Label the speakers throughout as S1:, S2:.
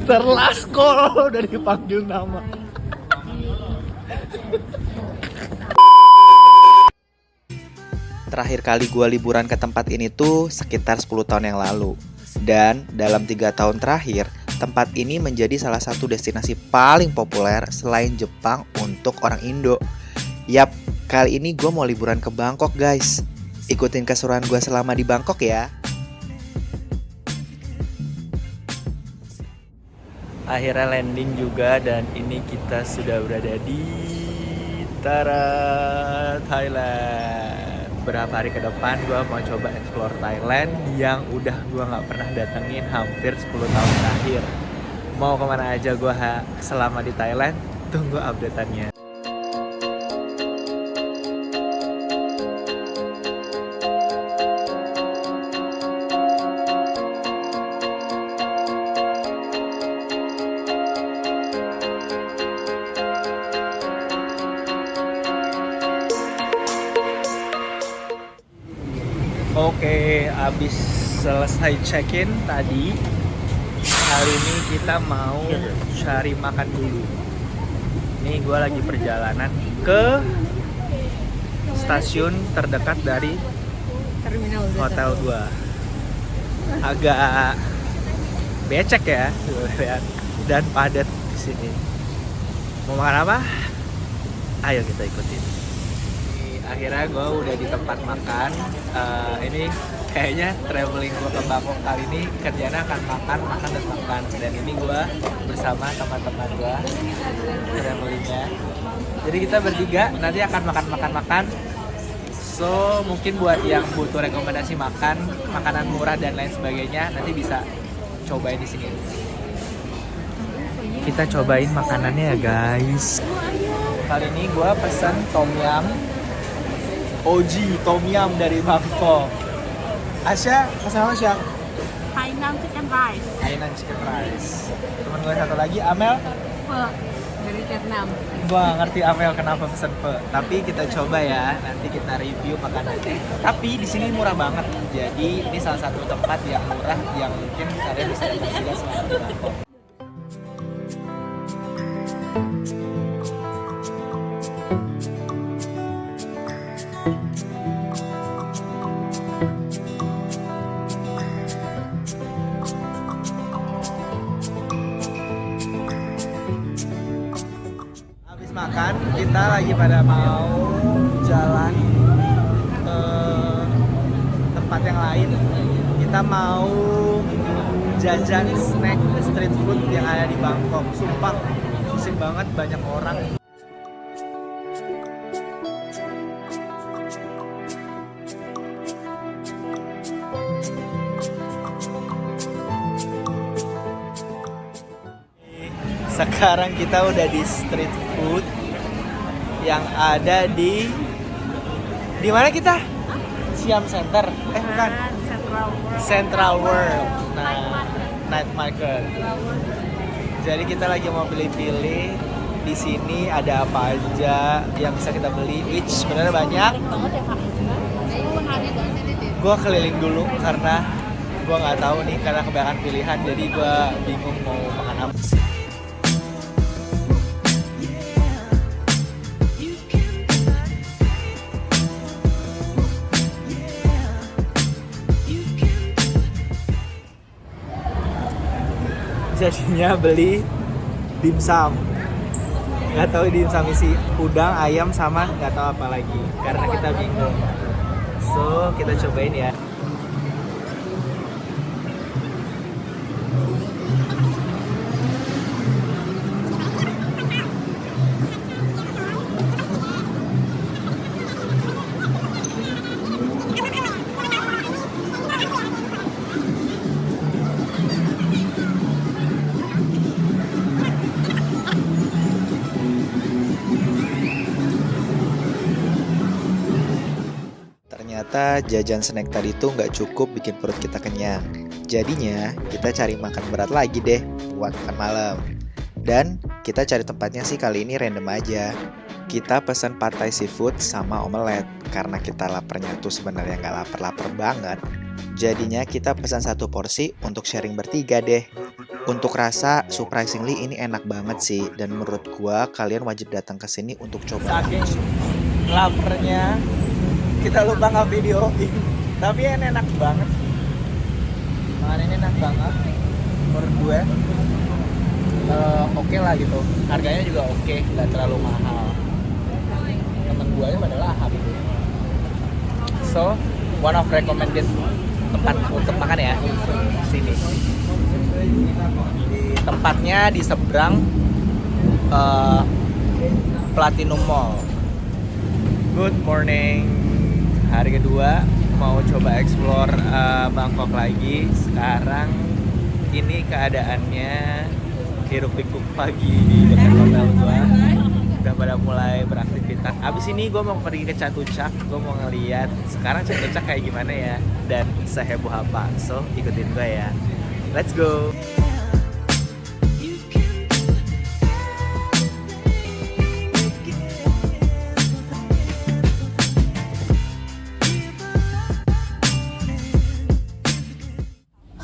S1: Terlaskol udah dipanggil nama. Terakhir kali gue liburan ke tempat ini tuh sekitar 10 tahun yang lalu. Dan dalam 3 tahun terakhir, tempat ini menjadi salah satu destinasi paling populer selain Jepang untuk orang Indo. Yap, kali ini gue mau liburan ke Bangkok guys. Ikutin keseruan gue selama di Bangkok ya. Akhirnya landing juga dan ini kita sudah berada di Thailand. Beberapa hari ke depan gue mau coba explore Thailand yang udah gue gak pernah datengin hampir 10 tahun terakhir. Mau kemana aja gue selama di Thailand, tunggu update-annya. Oke, abis selesai check-in tadi, kali ini kita mau cari makan dulu. Nih gue lagi perjalanan ke stasiun terdekat dari
S2: Terminal
S1: hotel gue. Agak becek ya, dan padat di sini. Mau makan apa? Ayo kita ikutin. Akhirnya gue udah di tempat makan. Ini kayaknya traveling gue ke Bangkok kali ini kerjanya akan makan dan makan. Dan ini gue bersama teman-teman gue travelingnya. Jadi kita bertiga nanti akan makan. So mungkin buat yang butuh rekomendasi makanan murah dan lain sebagainya, nanti bisa cobain di sini. Kita cobain makanannya ya guys. Kali ini gue pesen tom yum. Oji tom yum dari Bangkok. Asya, pesan apa Asya?
S2: Hainan chicken rice.
S1: Hainan chicken rice. Temen gue satu lagi, Amel.
S2: Pho dari Vietnam.
S1: Gue ngerti Amel kenapa pesen pho. Tapi kita coba ya, nanti kita review makanannya. Tapi di sini murah banget. Jadi ini salah satu tempat yang murah yang mungkin kalian bisa dapat selama di Bangkok. Makan, kita lagi pada mau jalan ke tempat yang lain. Kita mau jajan snack street food yang ada di Bangkok. Sumpah, pusing banget banyak orang. Sekarang kita udah di street food yang ada di mana kita? Siam Center. Bukan. Central World. Nah, Night Market. Jadi kita lagi mau pilih-pilih di sini ada apa aja yang bisa kita beli. Which sebenarnya banyak. Gue keliling dulu karena gue nggak tahu nih karena kebanyakan pilihan. Jadi gue bingung mau makan apa. Jadinya beli dimsum. Nggak tahu dimsum isi udang, ayam sama nggak tahu apa lagi karena kita bingung. So kita cobain ya. Ternyata jajan snack tadi tuh nggak cukup bikin perut kita kenyang. Jadinya kita cari makan berat lagi deh buat makan malam. Dan kita cari tempatnya sih kali ini random aja. Kita pesan pad thai seafood sama omelet. Karena kita laparnya tuh sebenarnya nggak lapar-lapar banget.
S3: Jadinya kita pesan 1 porsi untuk sharing bertiga deh. Untuk rasa, surprisingly ini enak banget sih. Dan menurut gua kalian wajib datang ke sini untuk coba.
S1: Saking laparnya kita lupa nggak videoin. Tapi ini enak banget. Makanan ini enak banget. Menurut gue oke lah gitu. Harganya juga oke, nggak terlalu mahal. Temen gue aja pada lahap gitu. So, one of recommended tempat untuk makan ya sini. Tempatnya di seberang Platinum Mall. Good morning. Hari kedua mau coba explore Bangkok lagi. Sekarang ini keadaannya hiruk pikuk pagi di dekat hotel gua. Udah pada mulai beraktivitas. Abis ini gue mau pergi ke Chatuchak. Gue mau ngeliat sekarang Chatuchak kayak gimana ya dan seheboh apa. So ikutin gue ya. Let's go.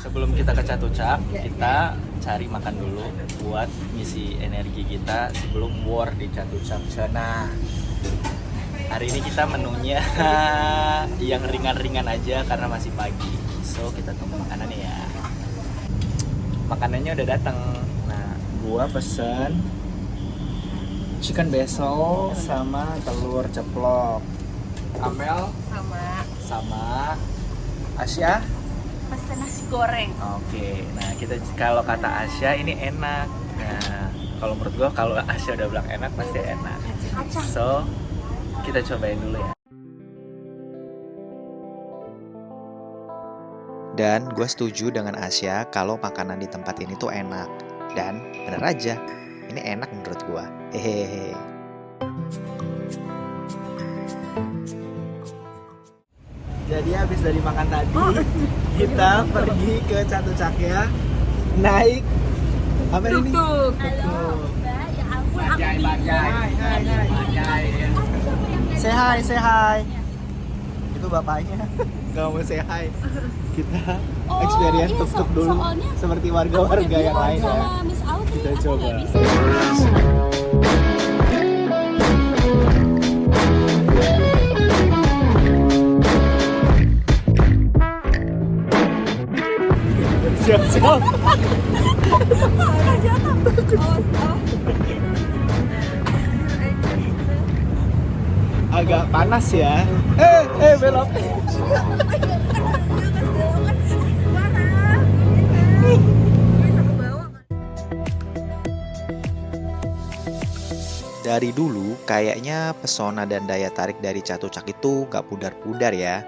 S1: Sebelum kita ke Chatuchak, kita cari makan dulu buat ngisi energi kita sebelum war di Chatuchak sana. Hari ini kita menunya yang ringan-ringan aja karena masih pagi. So kita tunggu makanannya ya. Makanannya udah datang. Nah, gua pesen chicken basil sama telur ceplok. Amel sama Asya
S2: Pesan nasi goreng.
S1: Oke, nah kita kalau kata Asya ini enak. Nah, kalau menurut gua kalau Asya udah bilang enak pasti enak. So, kita cobain dulu ya.
S3: Dan gue setuju dengan Asya kalau makanan di tempat ini tuh enak. Dan bener aja, ini enak menurut gue. Hehehe.
S1: Jadi habis dari makan tadi, kita pergi ke Chatuchak ya. Naik apa ini?
S2: Tuk-tuk.
S1: Say hi. Itu bapaknya. Gak mau say hi. Kita experience tuk-tuk dulu seperti warga-warga yang lain ya. Kita coba. Siap-siap. Agak panas ya. Belok.
S3: Dari dulu, kayaknya pesona dan daya tarik dari Chatuchak itu gak pudar-pudar ya.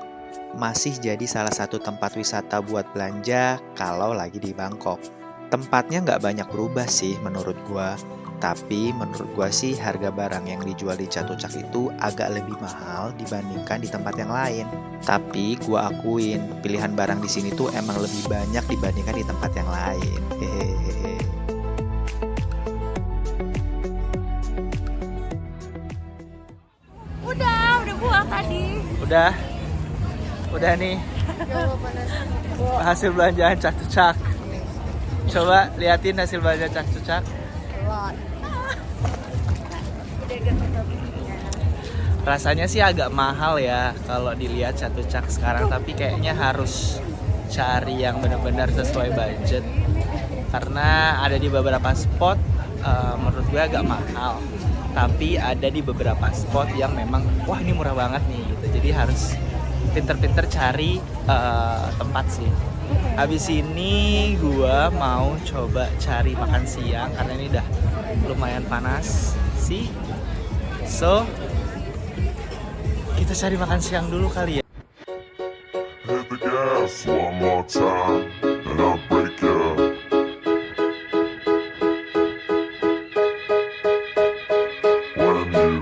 S3: Masih jadi salah satu tempat wisata buat belanja kalau lagi di Bangkok. Tempatnya nggak banyak berubah sih menurut gua. Tapi menurut gua sih harga barang yang dijual di Chatuchak itu agak lebih mahal dibandingkan di tempat yang lain. Tapi gua akuin pilihan barang di sini tuh emang lebih banyak dibandingkan di tempat yang lain. Hehehe.
S2: Udah buang tadi.
S1: Udah nih. Hasil belanjaan Chatuchak. Coba liatin hasil belanja Chatuchak. Rasanya sih agak mahal ya kalau dilihat Chatuchak sekarang, tapi kayaknya harus cari yang benar-benar sesuai budget. Karena ada di beberapa spot menurut gue agak mahal, tapi ada di beberapa spot yang memang wah ini murah banget nih gitu. Jadi harus pinter-pinter cari tempat sih. Habis ini gua mau coba cari makan siang karena ini udah lumayan panas sih. So kita cari makan siang dulu kali ya.
S4: Hit the gas one more time, and I'll break you. When you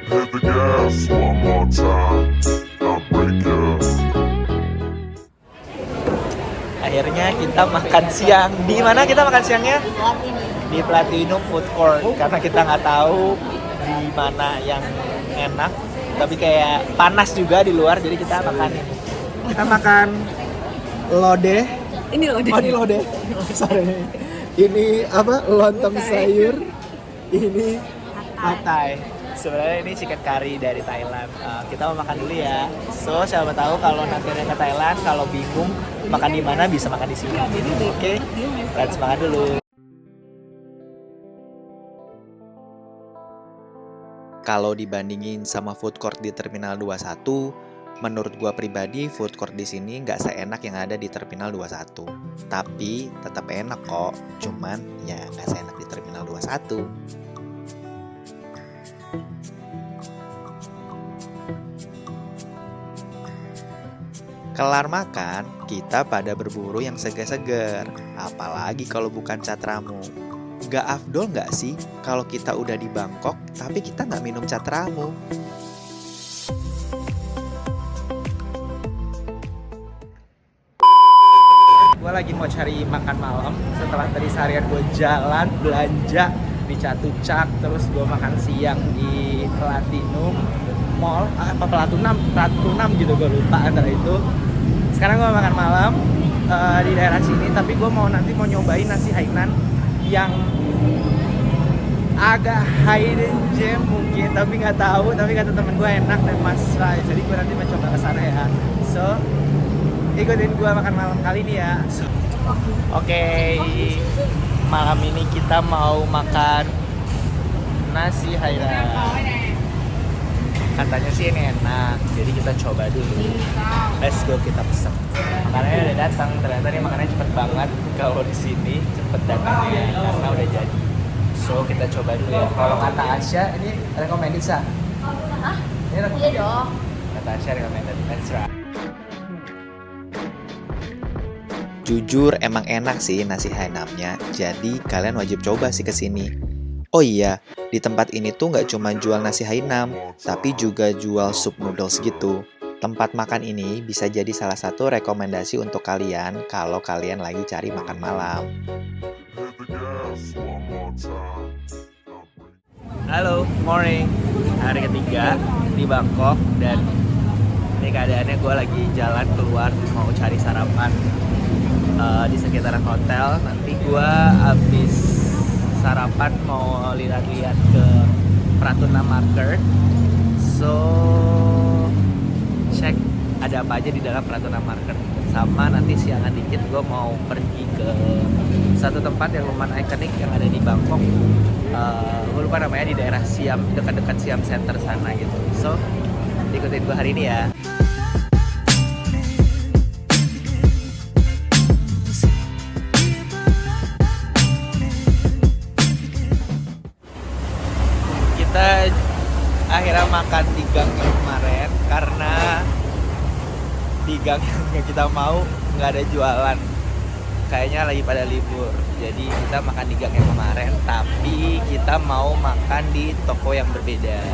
S4: hit the gas one more time, I'll break you.
S1: Akhirnya kita makan siang. Di mana kita makan siangnya? Di Platinum Food Court. Karena kita nggak tahu di mana yang enak. Tapi kayak panas juga di luar, jadi kita makan Kita makan lodeh.
S2: Ini loh.
S1: Oh ini lodeh. Sorry. Ini apa? Lontong sayur. Ini pad thai. Sebenarnya ini chicken curry dari Thailand. Kita mau makan dulu ya. So siapa tahu kalau nanti ada ke Thailand, kalau bingung makan di mana bisa makan di sini. Oke, let's makan dulu.
S3: Kalau dibandingin sama food court di Terminal 21, menurut gua pribadi food court di sini nggak seenak yang ada di Terminal 21. Tapi tetap enak kok, cuman ya nggak seenak di Terminal 21. Kelar makan, kita pada berburu yang segar-segar. Apalagi kalau bukan catramu. Gak afdol gak sih kalau kita udah di Bangkok tapi kita nggak minum catramu?
S1: Gue lagi mau cari makan malam setelah tadi seharian gue jalan belanja di Chatuchak, terus gue makan siang di Platinum Mall, apa Platinum gitu, gue lupa antara itu. Sekarang gue makan malam di daerah sini, tapi gue nanti mau nyobain nasi Hainan yang agak hidden gem mungkin, tapi nggak tahu. Tapi kata temen gue enak dan must try, jadi gue nanti mencoba ke sana ya. So ikutin gue makan malam kali ini ya. Oke, malam ini kita mau makan nasi Hainan. Katanya sih ini enak, jadi kita coba dulu. Let's go, kita pesen. Makanannya udah datang, ternyata ini makanannya cepet banget. Kalau di sini cepet datangnya karena udah jadi. So kita coba dulu ya. Kalau kata Asya, ini recommended sah?
S2: Hah?
S1: Ini
S2: Iya
S1: recommended.
S2: dong.
S1: Kata Asya recommended. Let's try.
S3: Jujur emang enak sih nasi Hainannya, jadi kalian wajib coba sih kesini. Oh iya, di tempat ini tuh nggak cuma jual nasi Hainan, tapi juga jual sup noodles gitu. Tempat makan ini bisa jadi salah satu rekomendasi untuk kalian kalau kalian lagi cari makan malam.
S1: Halo, morning. Hari ketiga di Bangkok dan ini keadaannya gue lagi jalan keluar mau cari sarapan di sekitaran hotel. Nanti gue habis sarapan mau lihat-lihat ke Pratuna Market. So cek ada apa aja di dalam Pratuna Market. Sama nanti siangan dikit gue mau pergi ke satu tempat yang lumayan ikonik yang ada di Bangkok. Gue lupa namanya, di daerah Siam, dekat-dekat Siam Center sana gitu. So ikutin gue hari ini ya. Kita akhirnya makan di gang yang kemarin karena di gang yang kita mau nggak ada jualan, kayaknya lagi pada libur. Jadi kita makan di gang yang kemarin, tapi kita mau makan di toko yang berbeda.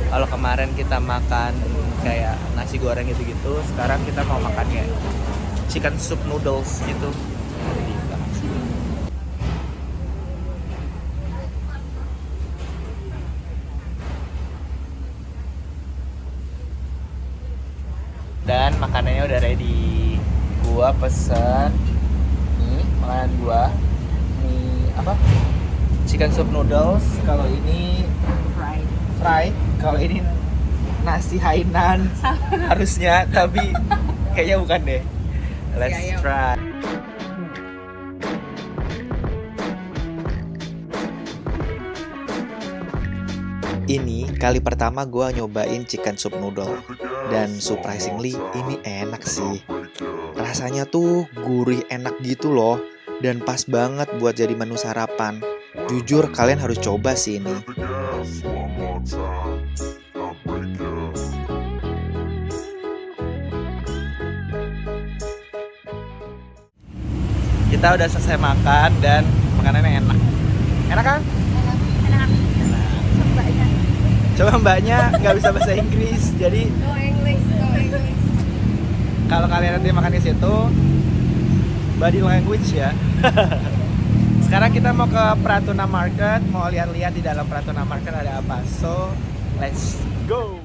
S1: Kalau kemarin kita makan kayak nasi goreng gitu-gitu, sekarang kita mau makan kayak chicken soup noodles gitu. Ada di belakang sini. Dan makanannya udah ready. Gua pesen nih makanan gua, mie apa? Chicken soup noodles. Kalau ini fried. Kalau ini nasi Hainan harusnya, tapi kayaknya bukan deh. Let's try.
S3: Ini kali pertama gue nyobain chicken soup noodle. Dan surprisingly ini enak sih. Rasanya tuh gurih enak gitu loh. Dan pas banget buat jadi menu sarapan. Jujur kalian harus coba sih ini.
S1: Kita udah selesai makan dan makanannya enak. Enak kan?
S2: Enak. Mbaknya.
S1: Coba mbaknya nggak bisa bahasa Inggris, jadi
S2: No English.
S1: kalau kalian nanti makan di situ, body language ya. Sekarang kita mau ke Pratuna Market, mau lihat-lihat di dalam Pratuna Market ada apa. So, let's go.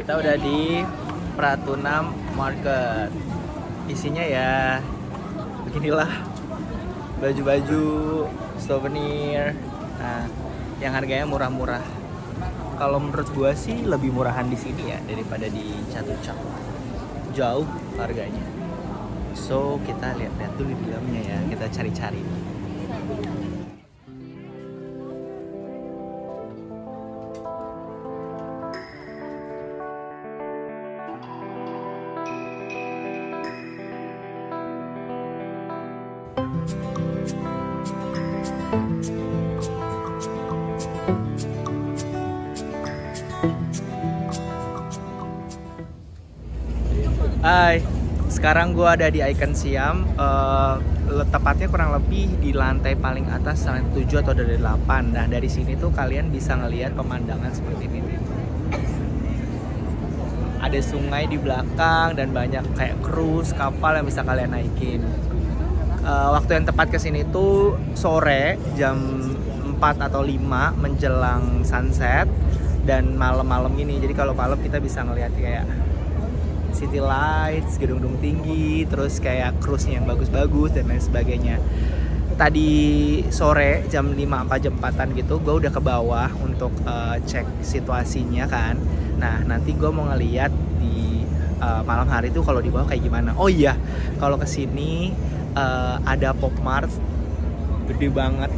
S1: Kita udah di Pratunam Market. Isinya ya beginilah, baju-baju, souvenir. Nah, yang harganya murah-murah. Kalau menurut gua sih lebih murahan di sini ya daripada di Chatuchak. Jauh harganya. So kita lihat-lihat dulu di dalamnya ya, kita cari-cari. Hai, sekarang gue ada di Icon Siam. Tepatnya kurang lebih di lantai paling atas, lantai 7 atau dari 8. Nah, dari sini tuh kalian bisa ngelihat pemandangan seperti ini nih. Ada sungai di belakang dan banyak kayak cruise, kapal yang bisa kalian naikin. Waktu yang tepat kesini tuh sore jam 4 atau 5 menjelang sunset dan malam-malam ini. Jadi kalau malam kita bisa ngelihat kayak city lights, gedung-gedung tinggi, terus kayak cruise-nya yang bagus-bagus dan lain sebagainya. Tadi sore jam 5 apa jam 4-an gitu, gue udah ke bawah untuk cek situasinya kan. Nah, nanti gue mau ngeliat di malam hari tuh kalau di bawah kayak gimana. Oh iya, kalau kesini ada Pop Mart, gede banget.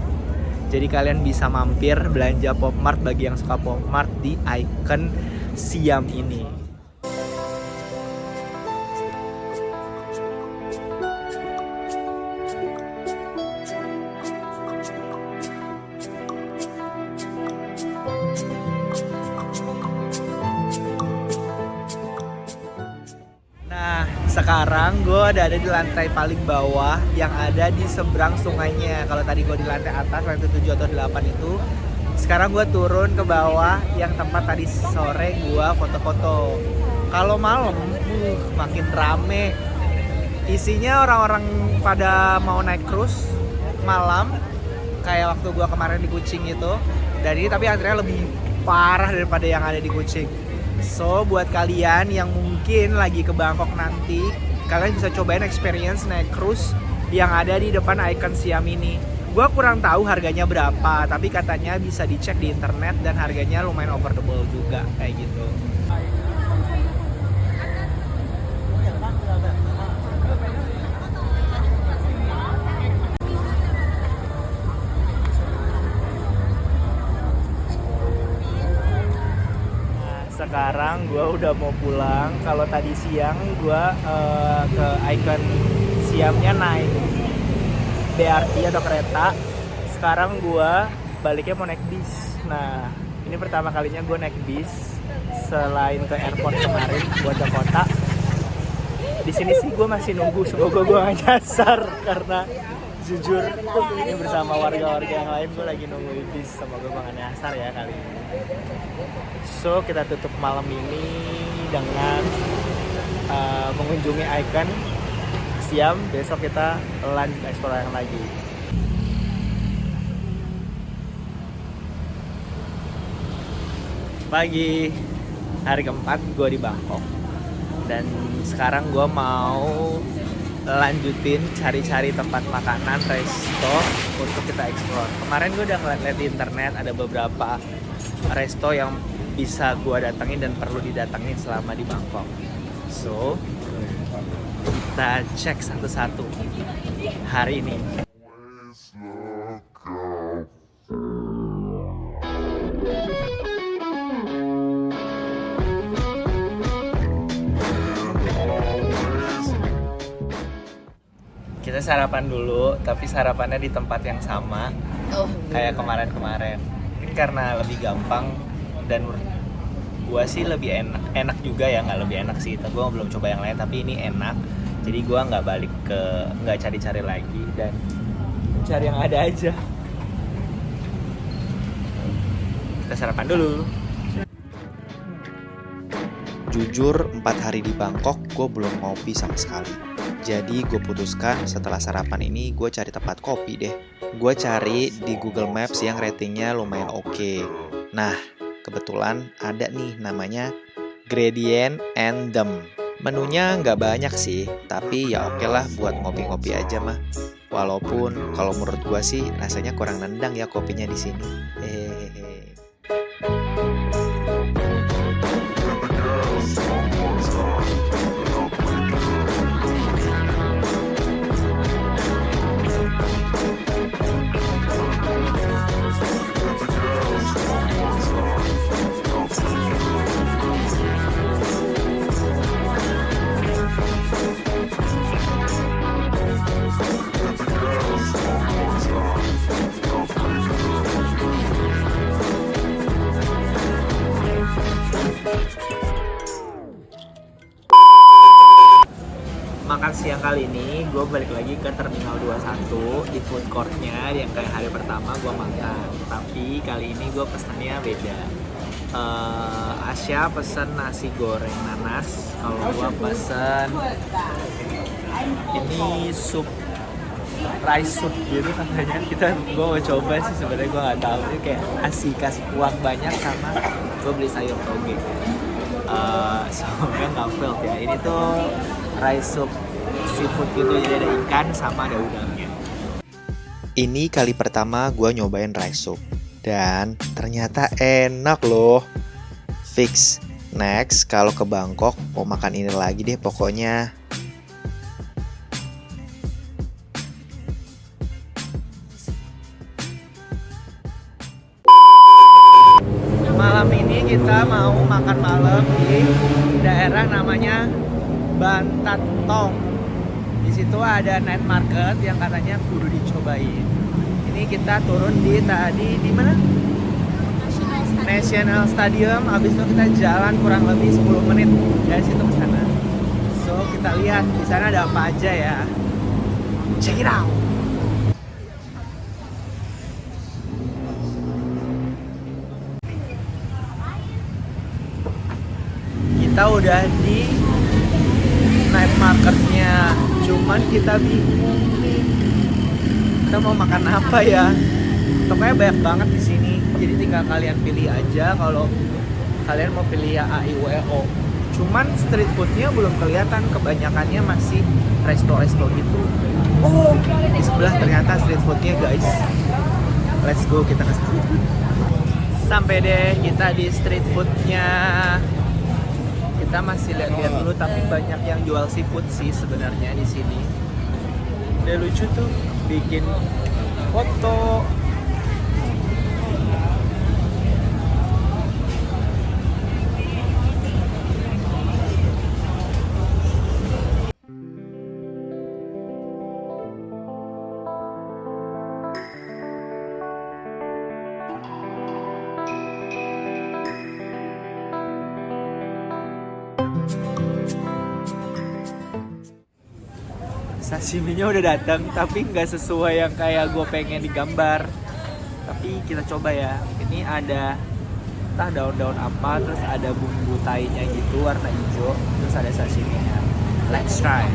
S1: Jadi kalian bisa mampir belanja Pop Mart bagi yang suka Pop Mart di Icon Siam ini. Sekarang gue ada di lantai paling bawah yang ada di seberang sungainya. Kalau tadi gue di lantai atas, lantai 7 atau 8 itu. Sekarang gue turun ke bawah yang tempat tadi sore gue foto-foto. Kalau malam, makin rame. Isinya orang-orang pada mau naik cruise malam. Kayak waktu gue kemarin di Kuching itu. Dan ini tapi antrinya lebih parah daripada yang ada di Kuching. So, buat kalian yang mungkin lagi ke Bangkok nanti, kalian bisa cobain experience naik cruise yang ada di depan Icon Siam ini. Gua kurang tahu harganya berapa, tapi katanya bisa dicek di internet dan harganya lumayan affordable juga, kayak gitu. Sekarang gue udah mau pulang. Kalau tadi siang gue ke Icon Siamnya naik BRT atau kereta. Sekarang gue baliknya mau naik bis. Nah, ini pertama kalinya gue naik bis selain ke airport kemarin buat ke kota. Di sini sih gue masih nunggu, semoga gue gak nyasar karena jujur ini bersama warga-warga yang lain gue lagi nunggu bis, semoga gue gak nyasar ya kali ini. So kita tutup malam ini dengan mengunjungi Icon Siam. Besok kita lanjut eksplorasi lagi. Pagi hari keempat gue di Bangkok dan sekarang gue mau lanjutin cari-cari tempat makanan, resto untuk kita explore. Kemarin gue udah ngeliat di internet ada beberapa resto yang bisa gue datengin dan perlu didatengin selama di Bangkok. So kita cek satu-satu hari ini. Kita sarapan dulu, tapi sarapannya di tempat yang sama kayak kemarin-kemarin. Ini karena lebih gampang dan gua sih lebih enak juga ya, nggak lebih enak sih. Gua belum coba yang lain, tapi ini enak. Jadi gua nggak cari-cari lagi dan cari yang ada aja. Kita sarapan dulu.
S3: Jujur, 4 hari di Bangkok, gue belum ngopi sama sekali. Jadi gue putuskan setelah sarapan ini gue cari tempat kopi deh. Gue cari di Google Maps yang ratingnya lumayan oke. Nah, kebetulan ada nih namanya Gradient and Them. Menunya nggak banyak sih, tapi ya oke lah buat ngopi-ngopi aja mah. Walaupun kalau menurut gua sih rasanya kurang nendang ya kopinya di sini. Hehehe.
S1: Makan siang kali ini gue balik lagi ke Terminal 21 di food courtnya yang kayak hari pertama gue makan, tapi kali ini gue pesennya beda. Asya pesen nasi goreng nanas, kalau gue pesen ini sup rice soup gitu katanya. Gue mau coba sih, sebenarnya gue nggak tahu, ini kayak kasih uang banyak sama gue beli sayur toge. Semoga nggak fail ya. Ini tuh rice soup seafood gitu, jadi ada ikan sama ada udangnya.
S3: Ini kali pertama gue nyobain rice soup dan ternyata enak loh. Fix next kalau ke Bangkok mau makan ini lagi deh pokoknya.
S1: Malam ini kita mau makan malam di daerah namanya Bantat Tong. Di situ ada night market yang katanya kudu dicobain. Ini kita turun di mana? National Stadium. Habis itu kita jalan kurang lebih 10 menit dari situ ke sana. So kita lihat di sana ada apa aja ya. Check it out. Kita udah di night marketnya, cuman kita bingung nih kita mau makan apa ya. Pokoknya banyak banget di sini, jadi tinggal kalian pilih aja kalau kalian mau pilih ya A, I, U, E, O. Cuman street foodnya belum kelihatan, kebanyakannya masih resto-resto gitu. Oh, di sebelah ternyata street foodnya guys. Let's go, kita ke street food. Sampai deh kita di street foodnya. Kita masih lihat-lihat dulu, tapi banyak yang jual seafood sih sebenarnya di sini. Udah lucu tuh, bikin foto. Sashiminya udah datang, tapi nggak sesuai yang kayak gue pengen digambar. Tapi kita coba ya. Ini ada entah daun-daun apa, terus ada bumbu thainya gitu warna hijau, terus ada sashiminya. Let's try.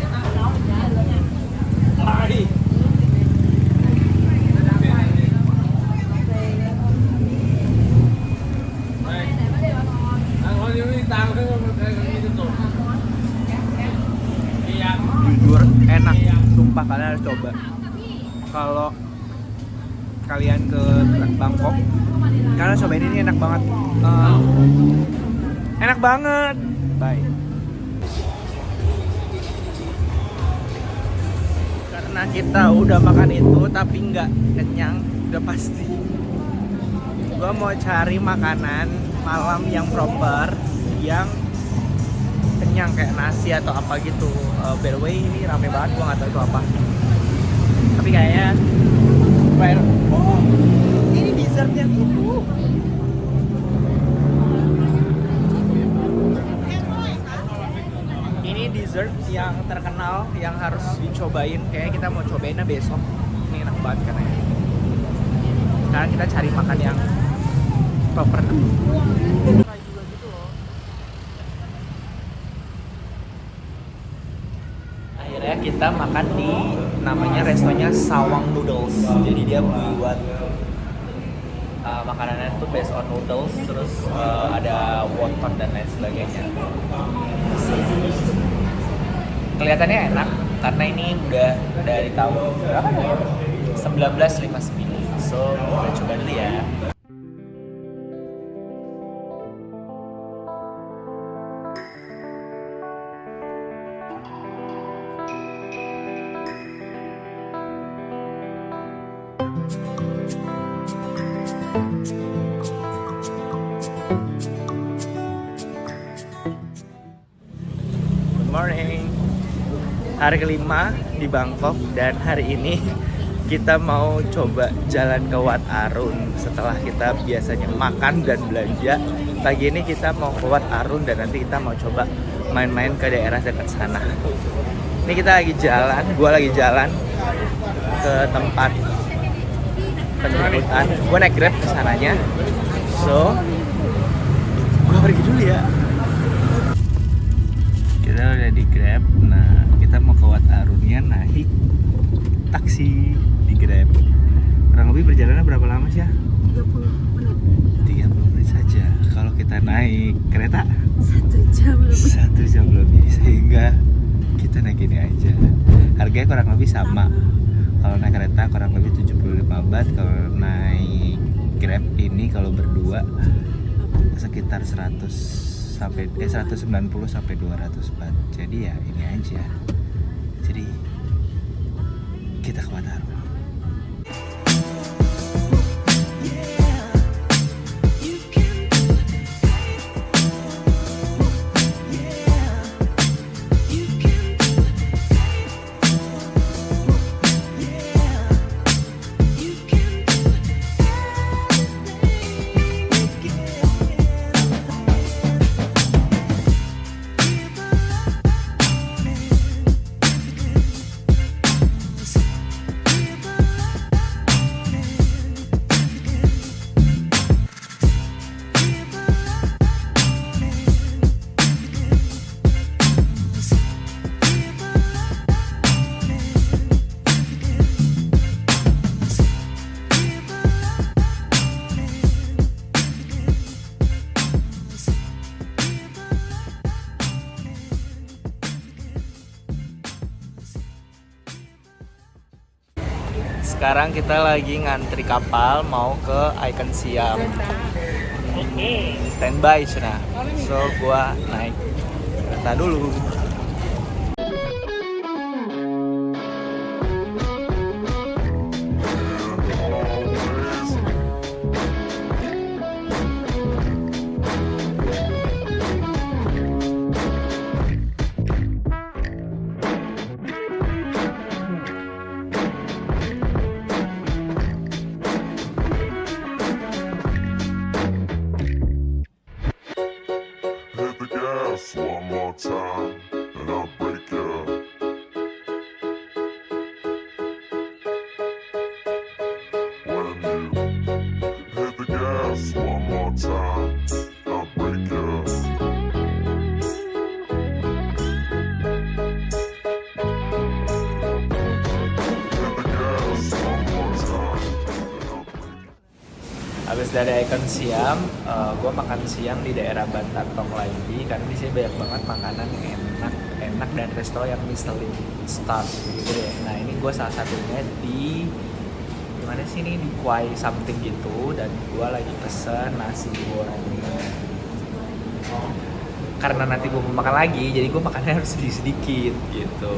S1: Jujur enak, sumpah kalian harus coba. Kalau kalian ke Bangkok, kalian cobain ini, enak banget. Enak banget. Bye. Karena kita udah makan itu tapi nggak kenyang, udah pasti. Gua mau cari makanan malam yang proper, yang kenyang kayak nasi atau apa gitu. By the way ini rame banget, gua nggak tahu itu apa. Tapi kayaknya oh, ini dessertnya tuh. Ini dessert yang terkenal yang harus dicobain. Kayaknya kita mau cobainnya besok. Ini enak banget kan ya. Sekarang kita cari makan yang proper dulu. Akhirnya kita makan di namanya restonya Sawang Noodles. Jadi dia buat makanannya tuh based on noodles, terus ada wonton dan lain sebagainya. Kelihatannya enak karena ini udah dari tahun berapa ya? 1959. So kita coba dulu ya. Good morning. Hari kelima di Bangkok dan hari ini kita mau coba jalan ke Wat Arun. Setelah kita biasanya makan dan belanja, pagi ini kita mau ke Wat Arun dan nanti kita mau coba main-main ke daerah dekat sana. Ini kita lagi jalan, gua lagi jalan ke tempat penjemputan. Gua naik Grab ke sananya. So, gua pergi dulu ya. Kita udah di Grab. Nah, kita mau ke Wat Arunnya naik taksi di Grab. Kurang lebih perjalanannya berapa lama sih ya?
S2: 30 menit.
S1: 30 menit saja. Kalau kita naik kereta
S2: 1 jam lebih.
S1: 1 jam lebih. Sehingga kita naik ini aja. Harganya kurang lebih sama. Kalau naik kereta kurang lebih 75 baht. Kalau naik Grab ini kalau berdua sekitar 190 sampai 200 baht. Jadi ya ini aja. Jadi kita ke Wat Arun. Sekarang kita lagi ngantri kapal mau ke Icon Siam. Standby Cina. So gua naik kereta dulu.
S4: Hit the gas one more time, and I'll break you. When you hit the gas one more time, I'll break you. Hit the gas one more time, and I'll break you.
S1: Habis dari Icon Siam, gue makan siang di daerah Bantatong lagi karena di sini banyak banget makanan yang enak dan resto yang Michelin star gitu deh. Nah ini gue salah satunya di gimana sih ini di Kuai something gitu dan gue lagi pesen nasi gorengnya. Karena nanti gue mau makan lagi, jadi gue makannya harus sedikit gitu.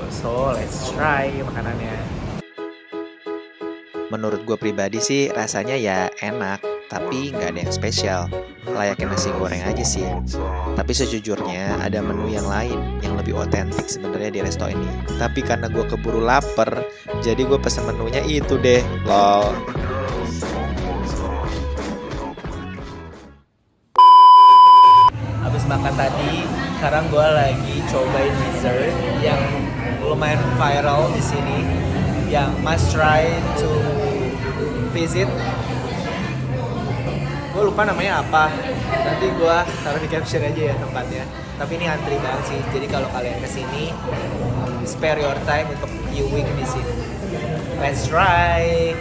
S1: So let's try makanannya.
S3: Menurut gue pribadi sih rasanya ya enak, tapi nggak ada yang spesial. Layaknya nasi goreng aja sih. Tapi sejujurnya ada menu yang lain yang lebih otentik sebenarnya di resto ini. Tapi karena gue keburu lapar, jadi gue pesen menunya itu deh, lol.
S1: Habis makan tadi, sekarang gue lagi cobain dessert yang lumayan viral di sini, yang must try to visit. Gue lupa namanya apa, nanti gue taruh di caption aja ya tempatnya. Tapi ini antri banget sih, jadi kalau kalian kesini, spare your time untuk viewing di sini. Let's try.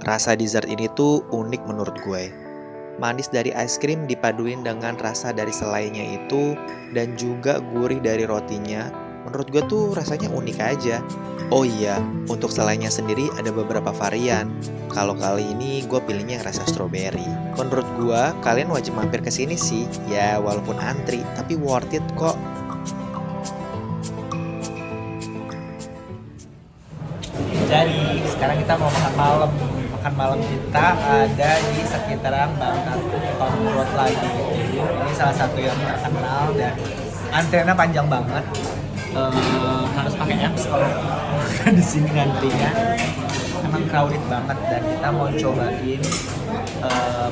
S3: Rasa dessert ini tuh unik menurut gue. Manis dari es krim dipaduin dengan rasa dari selainya itu dan juga gurih dari rotinya. Menurut gue tuh rasanya unik aja. Oh iya, untuk selainya sendiri ada beberapa varian. Kalau kali ini gue pilihnya yang rasa strawberry. Menurut gue, kalian wajib mampir ke sini sih. Ya, walaupun antri, tapi worth it kok.
S1: Jadi sekarang kita mau makan malam. Makan malam kita ada di sekitaran Bangka Road lagi. Ini salah satu yang terkenal dan antriannya panjang banget. Harus pakai apps kalau makan di sini ngantrinya. Emang crowded banget dan kita mau cobain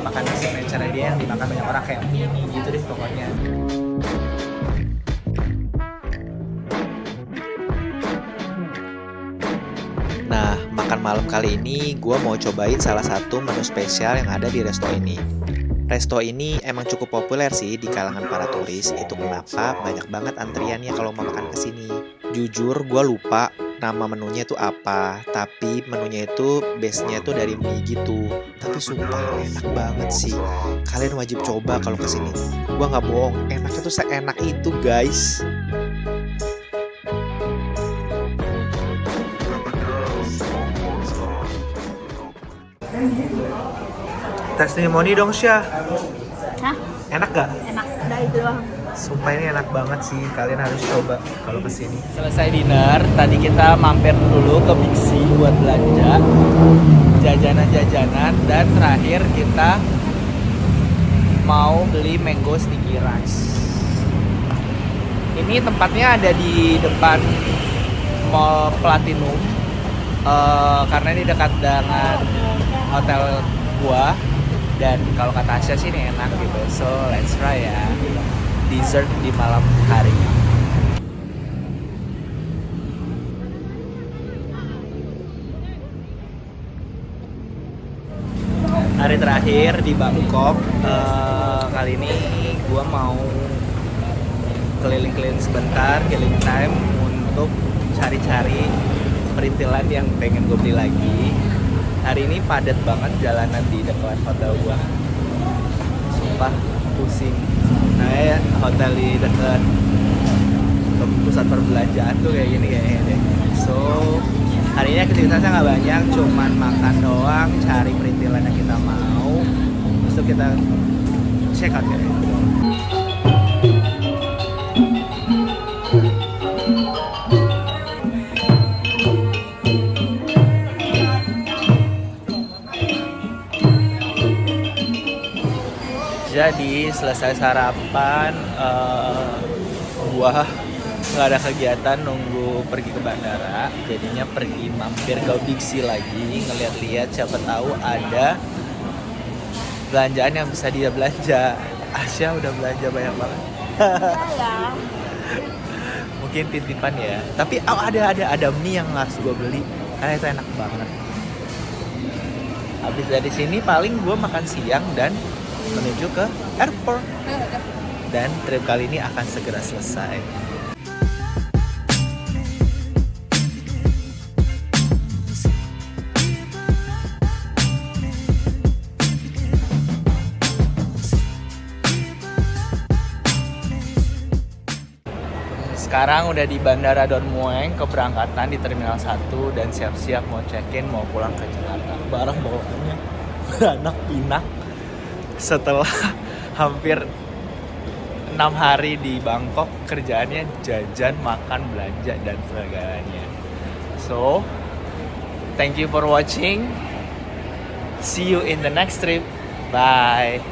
S1: makanan signature dia yang dimakan banyak orang kayak mie gitu deh pokoknya.
S3: Nah, makan malam kali ini gue mau cobain salah satu menu spesial yang ada di resto ini. Resto ini emang cukup populer sih di kalangan para turis, itu kenapa banyak banget antriannya kalau mau makan kesini. Jujur, gue lupa nama menunya itu apa, tapi menunya itu base-nya itu dari mie gitu. Tapi sumpah enak banget sih, kalian wajib coba kalau kesini. Gue nggak bohong, enaknya tuh seenak itu guys.
S1: Testimoni dong Syah.
S2: Hah?
S1: Enak gak?
S2: Enak. Udah itu doang.
S1: Sumpah ini enak banget sih, kalian harus coba kalau kesini. Selesai dinner, tadi kita mampir dulu ke Big C buat belanja jajanan-jajanan dan terakhir kita mau beli mango sticky rice. Ini tempatnya ada di depan Mall Platinum karena ini dekat dengan hotel gua. Dan kalau kata Asya sih ini enak gitu, so let's try ya dessert di malam hari. Hari terakhir di Bangkok, kali ini gue mau keliling-keliling sebentar, killing time untuk cari-cari perintilan yang pengen gue beli lagi. Hari ini padat banget jalanan di dekat hotel gua. Sumpah pusing. Nah ya, hotel di dekat pusat perbelanjaan tuh kayak gini kayaknya deh. So, hari ini aktivitasnya nggak banyak, cuman makan doang, cari perintilan yang kita mau. Terus tuh kita check out kayak gitu. Jadi selesai sarapan, gua nggak ada kegiatan nunggu pergi ke bandara, jadinya pergi mampir ke Big C lagi ngeliat-liat siapa tahu ada belanjaan yang bisa dia belanja. Asya udah belanja banyak banget.
S2: Ya.
S1: Mungkin titipan ya. Tapi ada mie yang harus gue beli karena itu enak banget. Habis dari sini paling gue makan siang dan menuju ke airport. Dan trip kali ini akan segera selesai. Sekarang udah di Bandara Don Mueang, keberangkatan di Terminal 1 dan siap-siap mau check-in, mau pulang ke Jakarta. Barang bawaannya beranak pinak. Setelah hampir 6 hari di Bangkok, kerjaannya jajan, makan, belanja, dan segalanya. So, thank you for watching. See you in the next trip. Bye.